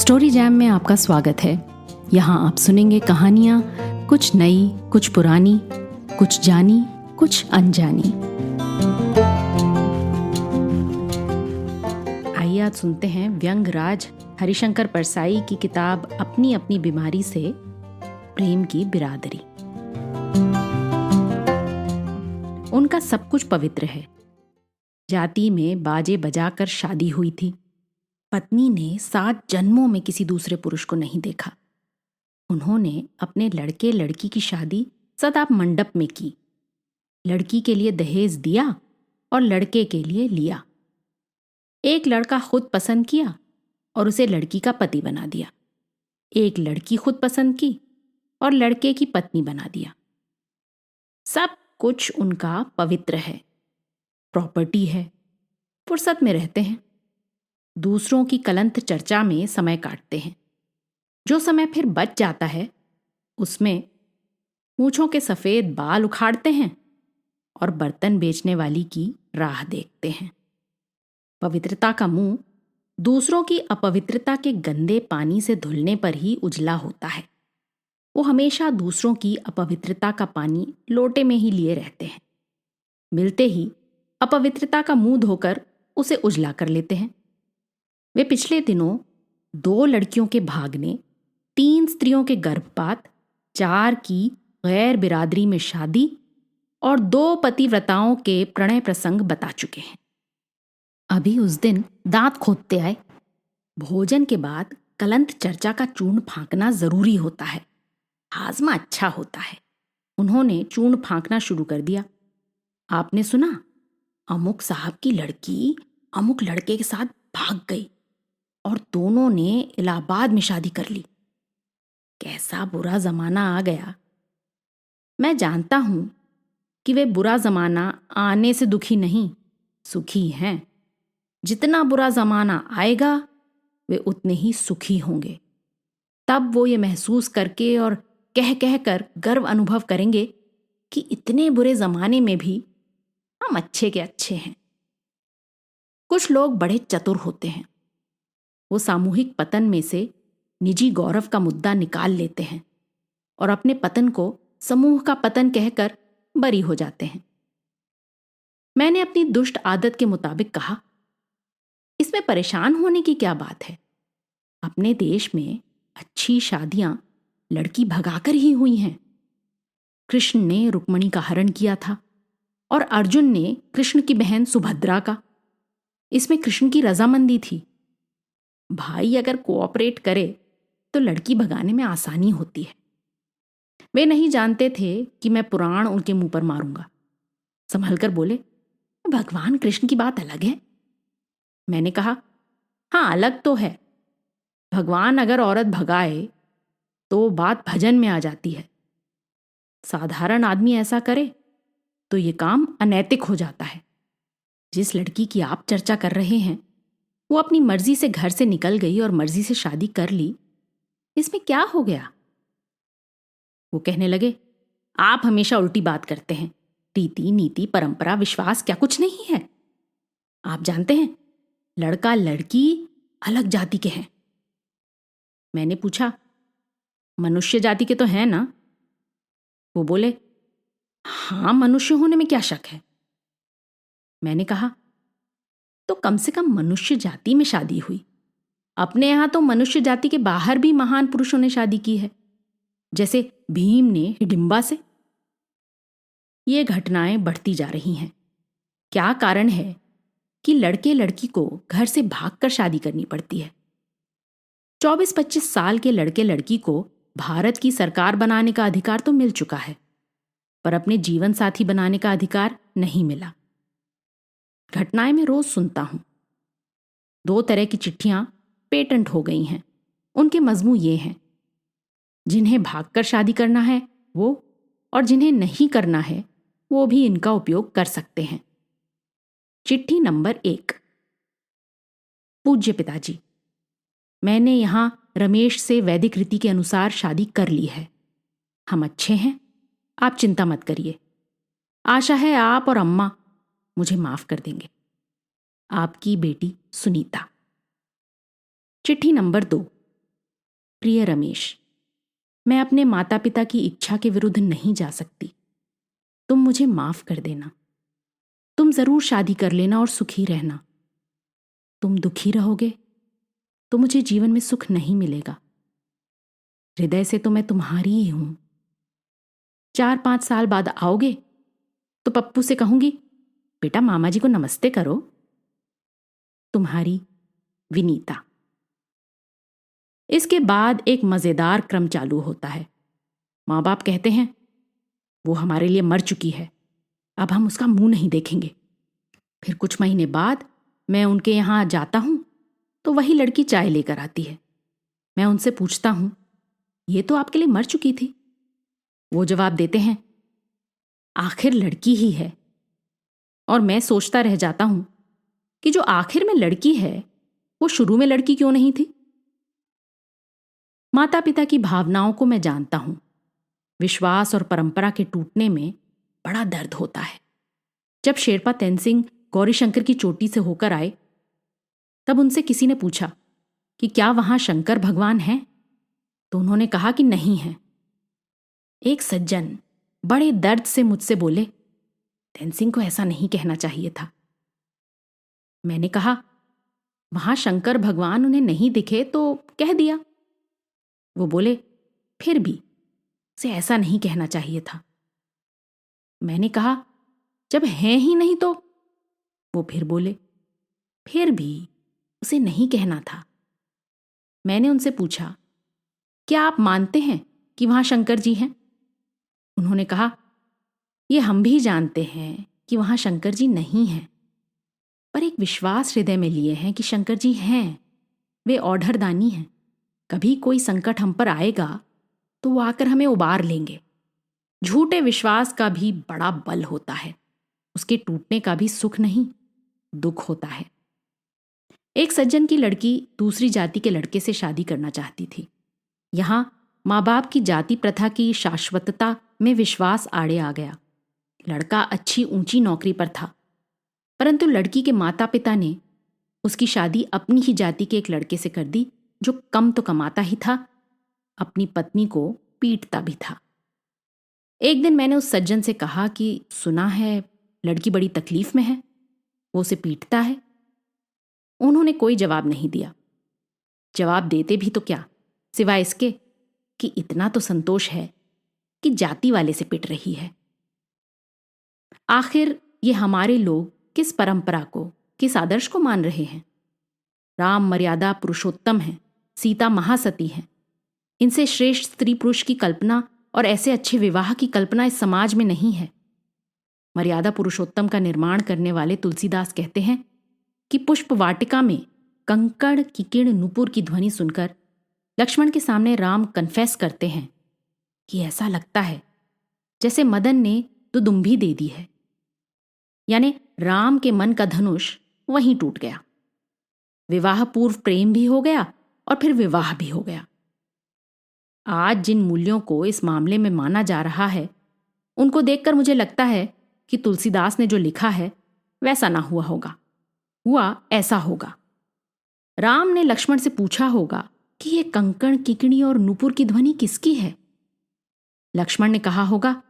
Story jam में आपका स्वागत है। यहाँ आप सुनेंगे कहानियाँ, कुछ नई, कुछ पुरानी, कुछ जानी, कुछ अनजानी। आइए आज सुनते हैं व्यंगराज हरिशंकर परसाई की किताब अपनी अपनी बीमारी से प्रेम की बिरादरी। उनका सब कुछ पवित्र है। जाति में बाजे बजाकर शादी हुई थी। पत्नी ने 7 जन्मों में किसी दूसरे पुरुष को नहीं देखा। उन्होंने अपने लड़के लड़की की शादी सदा मंडप में की। लड़की के लिए दहेज दिया और लड़के के लिए लिया। एक लड़का खुद पसंद किया और उसे लड़की का पति बना दिया। एक लड़की खुद पसंद की और लड़के की पत्नी बना दिया। सब कुछ उनका पवित्र है, प्रॉपर्टी है, फुर्सत में रहते हैं। दूसरों की कलंत चर्चा में समय काटते हैं। जो समय फिर बच जाता है उसमें मूंछों के सफेद बाल उखाड़ते हैं और बर्तन बेचने वाली की राह देखते हैं। पवित्रता का मुंह दूसरों की अपवित्रता के गंदे पानी से धुलने पर ही उजला होता है। वो हमेशा दूसरों की अपवित्रता का पानी लोटे में ही लिए रहते हैं। मिलते ही अपवित्रता का मुंह धोकर उसे उजला कर लेते हैं। वे पिछले दिनों 2 लड़कियों के भागने, 3 स्त्रियों के गर्भपात, 4 की गैर बिरादरी में शादी और 2 पतिव्रताओं के प्रणय प्रसंग बता चुके हैं। अभी उस दिन दांत खोदते आए। भोजन के बाद कलंत चर्चा का चूर्ण फांकना जरूरी होता है। हाजमा अच्छा होता है। उन्होंने चूर्ण फांकना शुरू कर दिया। आपने सुना, अमुक साहब की लड़की अमुक लड़के के साथ भाग गई और दोनों ने इलाहाबाद में शादी कर ली। कैसा बुरा जमाना आ गया। मैं जानता हूं कि वे बुरा जमाना आने से दुखी नहीं, सुखी हैं। जितना बुरा जमाना आएगा वे उतने ही सुखी होंगे। तब वो ये महसूस करके और कह कह कर गर्व अनुभव करेंगे कि इतने बुरे जमाने में भी हम अच्छे के अच्छे हैं। कुछ लोग बड़े चतुर होते हैं। वो सामूहिक पतन में से निजी गौरव का मुद्दा निकाल लेते हैं और अपने पतन को समूह का पतन कहकर बरी हो जाते हैं। मैंने अपनी दुष्ट आदत के मुताबिक कहा, इसमें परेशान होने की क्या बात है। अपने देश में अच्छी शादियां लड़की भगाकर ही हुई हैं। कृष्ण ने रुक्मिणी का हरण किया था और अर्जुन ने कृष्ण की बहन सुभद्रा का। इसमें कृष्ण की रजामंदी थी। भाई अगर कोऑपरेट करे तो लड़की भगाने में आसानी होती है। वे नहीं जानते थे कि मैं पुराण उनके मुंह पर मारूंगा। संभलकर बोले, भगवान कृष्ण की बात अलग है। मैंने कहा, हाँ अलग तो है। भगवान अगर औरत भगाए तो बात भजन में आ जाती है। साधारण आदमी ऐसा करे तो ये काम अनैतिक हो जाता है। जिस लड़की की आप चर्चा कर रहे हैं वो अपनी मर्जी से घर से निकल गई और मर्जी से शादी कर ली। इसमें क्या हो गया? वो कहने लगे, आप हमेशा उल्टी बात करते हैं। रीति नीति परंपरा विश्वास क्या कुछ नहीं है? आप जानते हैं लड़का लड़की अलग जाति के हैं। मैंने पूछा, मनुष्य जाति के तो हैं ना? वो बोले, हाँ मनुष्य होने में क्या शक है। मैंने कहा, तो कम से कम मनुष्य जाति में शादी हुई। अपने यहां तो मनुष्य जाति के बाहर भी महान पुरुषों ने शादी की है, जैसे भीम ने हिडिंबा से। ये घटनाएं बढ़ती जा रही हैं। क्या कारण है कि लड़के लड़की को घर से भागकर शादी करनी पड़ती है? 24-25 साल के लड़के लड़की को भारत की सरकार बनाने का अधिकार तो मिल चुका है, पर अपने जीवन साथी बनाने का अधिकार नहीं मिला। घटनाएं मैं रोज सुनता हूं। 2 तरह की चिट्ठियां पेटेंट हो गई हैं। उनके मजमू ये हैं, जिन्हें भागकर शादी करना है वो, और जिन्हें नहीं करना है वो भी इनका उपयोग कर सकते हैं। चिट्ठी नंबर 1। पूज्य पिताजी, मैंने यहां रमेश से वैदिक रीति के अनुसार शादी कर ली है। हम अच्छे हैं, आप चिंता मत करिए। आशा है आप और अम्मा मुझे माफ कर देंगे। आपकी बेटी सुनीता। चिट्ठी नंबर 2। प्रिय रमेश, मैं अपने माता पिता की इच्छा के विरुद्ध नहीं जा सकती। तुम मुझे माफ कर देना। तुम जरूर शादी कर लेना और सुखी रहना। तुम दुखी रहोगे तो मुझे जीवन में सुख नहीं मिलेगा। हृदय से तो मैं तुम्हारी ही हूं। 4-5 साल बाद आओगे तो पप्पू से कहूंगी, बेटा मामा जी को नमस्ते करो। तुम्हारी विनीता। इसके बाद एक मजेदार क्रम चालू होता है। माँ बाप कहते हैं, वो हमारे लिए मर चुकी है, अब हम उसका मुंह नहीं देखेंगे। फिर कुछ महीने बाद मैं उनके यहां जाता हूं तो वही लड़की चाय लेकर आती है। मैं उनसे पूछता हूं, ये तो आपके लिए मर चुकी थी। वो जवाब देते हैं, आखिर लड़की ही है। और मैं सोचता रह जाता हूं कि जो आखिर में लड़की है वो शुरू में लड़की क्यों नहीं थी। माता पिता की भावनाओं को मैं जानता हूं। विश्वास और परंपरा के टूटने में बड़ा दर्द होता है। जब शेरपा तेनसिंह गौरीशंकर की चोटी से होकर आए तब उनसे किसी ने पूछा कि क्या वहां शंकर भगवान हैं, तो उन्होंने कहा कि नहीं है। एक सज्जन बड़े दर्द से मुझसे बोले, तेनसिंह को ऐसा नहीं कहना चाहिए था। मैंने कहा, वहां शंकर भगवान उन्हें नहीं दिखे तो कह दिया। वो बोले, फिर भी उसे ऐसा नहीं कहना चाहिए था। मैंने कहा, जब हैं ही नहीं तो। वो फिर बोले, फिर भी उसे नहीं कहना था। मैंने उनसे पूछा, क्या आप मानते हैं कि वहां शंकर जी हैं? उन्होंने कहा, यह हम भी जानते हैं कि वहां शंकर जी नहीं हैं, पर एक विश्वास हृदय में लिए हैं कि शंकर जी हैं। वे औढ़रदानी हैं। कभी कोई संकट हम पर आएगा तो वो आकर हमें उबार लेंगे। झूठे विश्वास का भी बड़ा बल होता है। उसके टूटने का भी सुख नहीं, दुख होता है। एक सज्जन की लड़की दूसरी जाति के लड़के से शादी करना चाहती थी। यहां माँ बाप की जाति प्रथा की शाश्वतता में विश्वास आड़े आ गया। लड़का अच्छी ऊंची नौकरी पर था, परंतु लड़की के माता पिता ने उसकी शादी अपनी ही जाति के एक लड़के से कर दी, जो कम तो कमाता ही था, अपनी पत्नी को पीटता भी था। एक दिन मैंने उस सज्जन से कहा कि सुना है लड़की बड़ी तकलीफ में है, वो उसे पीटता है। उन्होंने कोई जवाब नहीं दिया। जवाब देते भी तो क्या, सिवाय इसके कि इतना तो संतोष है कि जाति वाले से पिट रही है। आखिर ये हमारे लोग किस परंपरा को, किस आदर्श को मान रहे हैं? राम मर्यादा पुरुषोत्तम है, सीता महासती है। इनसे श्रेष्ठ स्त्री पुरुष की कल्पना और ऐसे अच्छे विवाह की कल्पना इस समाज में नहीं है। मर्यादा पुरुषोत्तम का निर्माण करने वाले तुलसीदास कहते हैं कि पुष्प वाटिका में कंकड़ किकिड़ नुपुर की ध्वनि सुनकर लक्ष्मण के सामने राम कन्फेस करते हैं कि ऐसा लगता है जैसे मदन ने दुदुम्भी दे दी है। यानी राम के मन का धनुष वहीं टूट गया। विवाह पूर्व प्रेम भी हो गया और फिर विवाह भी हो गया। आज जिन मूल्यों को इस मामले में माना जा रहा है, उनको देखकर मुझे लगता है कि तुलसीदास ने जो लिखा है वैसा ना हुआ होगा, हुआ ऐसा होगा। राम ने लक्ष्मण से पूछा होगा कि यह कंकण किकणी और नूपुर की ध्वनि किसकी है। लक्ष्मण ने कहा होगा,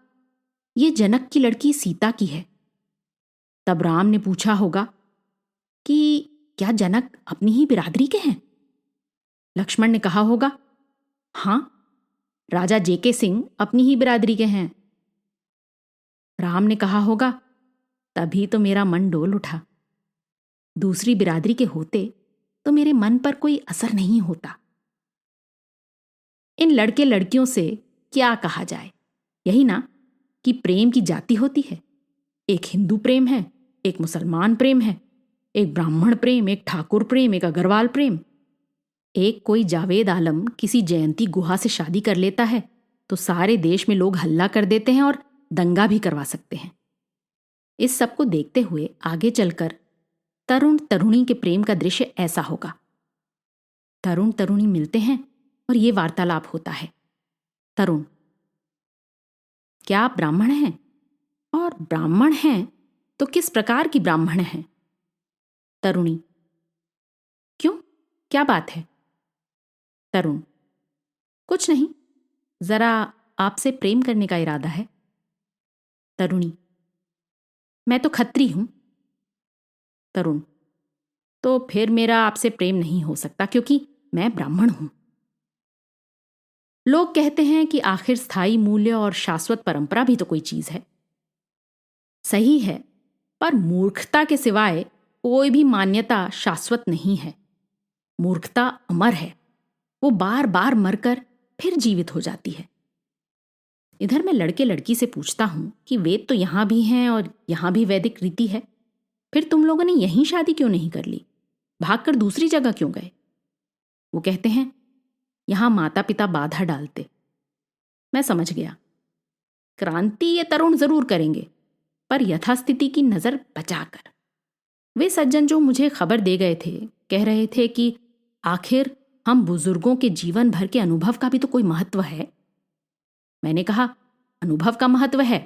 यह जनक की लड़की सीता की है। तब राम ने पूछा होगा कि क्या जनक अपनी ही बिरादरी के हैं? लक्ष्मण ने कहा होगा, हां, राजा जेके सिंह अपनी ही बिरादरी के हैं। राम ने कहा होगा, तभी तो मेरा मन डोल उठा। दूसरी बिरादरी के होते तो मेरे मन पर कोई असर नहीं होता। इन लड़के लड़कियों से क्या कहा जाए? यही ना कि प्रेम की जाति होती है। एक हिंदू प्रेम है, एक मुसलमान प्रेम है, एक ब्राह्मण प्रेम, एक ठाकुर प्रेम, एक अग्रवाल प्रेम। एक कोई जावेद आलम किसी जयंती गुहा से शादी कर लेता है तो सारे देश में लोग हल्ला कर देते हैं और दंगा भी करवा सकते हैं। इस सब को देखते हुए आगे चलकर तरुण तरुणी के प्रेम का दृश्य ऐसा होगा। तरुण तरुणी मिलते हैं और ये वार्तालाप होता है। तरुण, क्या आप ब्राह्मण हैं? और ब्राह्मण हैं तो किस प्रकार की ब्राह्मण हैं? तरुणी, क्यों, क्या बात है? तरुण, कुछ नहीं, जरा आपसे प्रेम करने का इरादा है। तरुणी: मैं तो खत्री हूं। तरुण: तो फिर मेरा आपसे प्रेम नहीं हो सकता, क्योंकि मैं ब्राह्मण हूं। लोग कहते हैं कि आखिर स्थायी मूल्य और शाश्वत परंपरा भी तो कोई चीज है। सही है, पर मूर्खता के सिवाय कोई भी मान्यता शाश्वत नहीं है। मूर्खता अमर है, वो बार बार मरकर फिर जीवित हो जाती है। इधर मैं लड़के लड़की से पूछता हूं कि वेद तो यहां भी हैं और यहां भी वैदिक रीति है, फिर तुम लोगों ने यहीं शादी क्यों नहीं कर ली, भागकर दूसरी जगह क्यों गए? वो कहते हैं यहां माता पिता बाधा डालते। मैं समझ गया, क्रांति ये तरुण जरूर करेंगे, पर यथास्थिति की नजर बचाकर। वे सज्जन जो मुझे खबर दे गए थे कह रहे थे कि आखिर हम बुजुर्गों के जीवन भर के अनुभव का भी तो कोई महत्व है। मैंने कहा, अनुभव का महत्व है,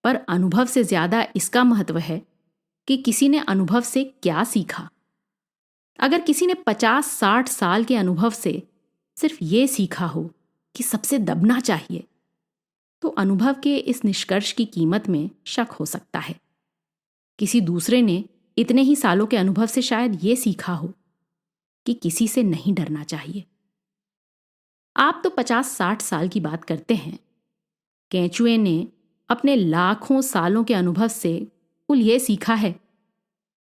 पर अनुभव से ज्यादा इसका महत्व है कि किसी ने अनुभव से क्या सीखा। अगर किसी ने 50-60 साल के अनुभव से सिर्फ ये सीखा हो कि सबसे दबना चाहिए, तो अनुभव के इस निष्कर्ष की कीमत में शक हो सकता है। किसी दूसरे ने इतने ही सालों के अनुभव से शायद ये सीखा हो कि किसी से नहीं डरना चाहिए। आप तो 50-60 साल की बात करते हैं, केंचुए ने अपने लाखों सालों के अनुभव से कुल ये सीखा है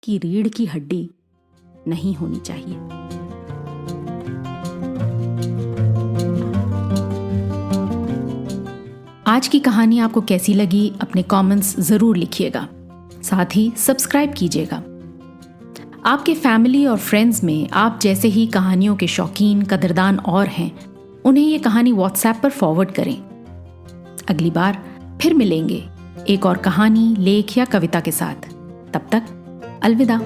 कि रीढ़ की हड्डी नहीं होनी चाहिए। आज की कहानी आपको कैसी लगी अपने कमेंट्स जरूर लिखिएगा, साथ ही सब्सक्राइब कीजिएगा। आपके फैमिली और फ्रेंड्स में आप जैसे ही कहानियों के शौकीन कदरदान और हैं, उन्हें ये कहानी व्हाट्सएप पर फॉरवर्ड करें। अगली बार फिर मिलेंगे एक और कहानी, लेख या कविता के साथ। तब तक अलविदा।